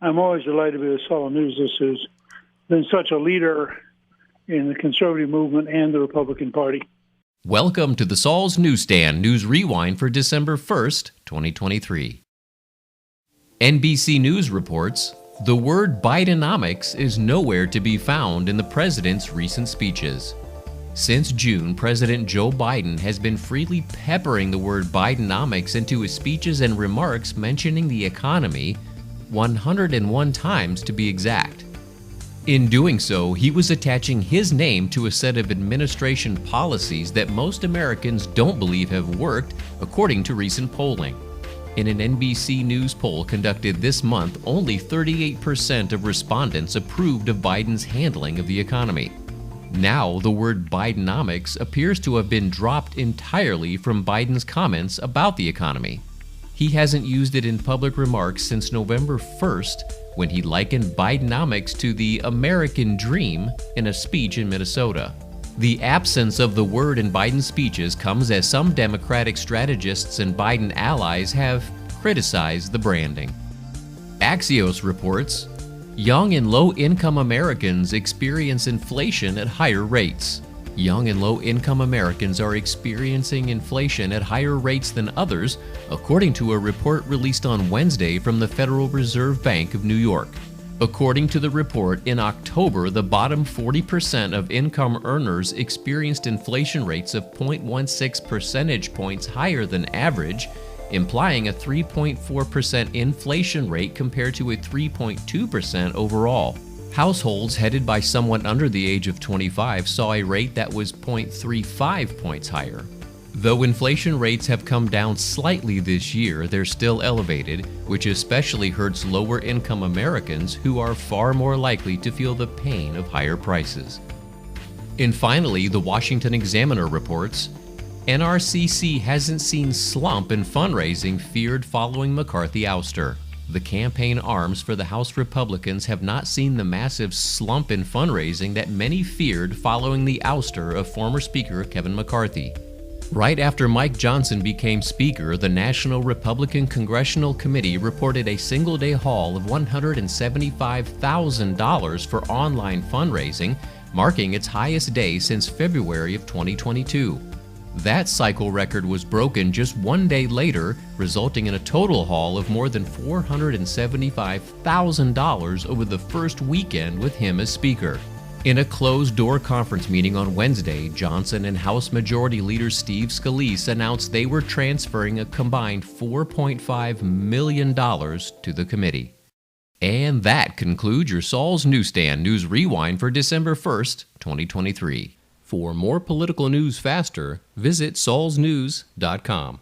I'm always delighted to be with Saul News. This has been such a leader in the conservative movement and the Republican Party. Welcome to the Saul's Newsstand News Rewind for December 1st, 2023. NBC News reports, the word Bidenomics is nowhere to be found in the president's recent speeches. Since June, President Joe Biden has been freely peppering the word Bidenomics into his speeches and remarks mentioning the economy, 101 times to be exact. In doing so, he was attaching his name to a set of administration policies that most Americans don't believe have worked, according to recent polling. In an NBC News poll conducted this month, only 38% of respondents approved of Biden's handling of the economy. Now, the word Bidenomics appears to have been dropped entirely from Biden's comments about the economy. He hasn't used it in public remarks since November 1st, when he likened Bidenomics to the American dream in a speech in Minnesota. The absence of the word in Biden's speeches comes as some Democratic strategists and Biden allies have criticized the branding. Axios reports, young and low-income Americans experience inflation at higher rates. Young and low-income Americans are experiencing inflation at higher rates than others, according to a report released on Wednesday from the Federal Reserve Bank of New York. According to the report, in October, the bottom 40% of income earners experienced inflation rates of 0.16 percentage points higher than average, implying a 3.4% inflation rate compared to a 3.2% overall. Households headed by someone under the age of 25 saw a rate that was 0.35 points higher. Though inflation rates have come down slightly this year, they're still elevated, which especially hurts lower-income Americans who are far more likely to feel the pain of higher prices. And finally, the Washington Examiner reports, NRCC hasn't seen slump in fundraising feared following McCarthy ouster. The campaign arms for the House Republicans have not seen the massive slump in fundraising that many feared following the ouster of former Speaker Kevin McCarthy. Right after Mike Johnson became Speaker, the National Republican Congressional Committee reported a single-day haul of $175,000 for online fundraising, marking its highest day since February of 2022. That cycle record was broken just one day later, resulting in a total haul of more than $475,000 over the first weekend with him as Speaker. In a closed-door conference meeting on Wednesday, Johnson and House Majority Leader Steve Scalise announced they were transferring a combined $4.5 million to the committee. And that concludes your Saul's Newsstand News Rewind for December 1st, 2023. For more political news faster, visit saulsnews.com.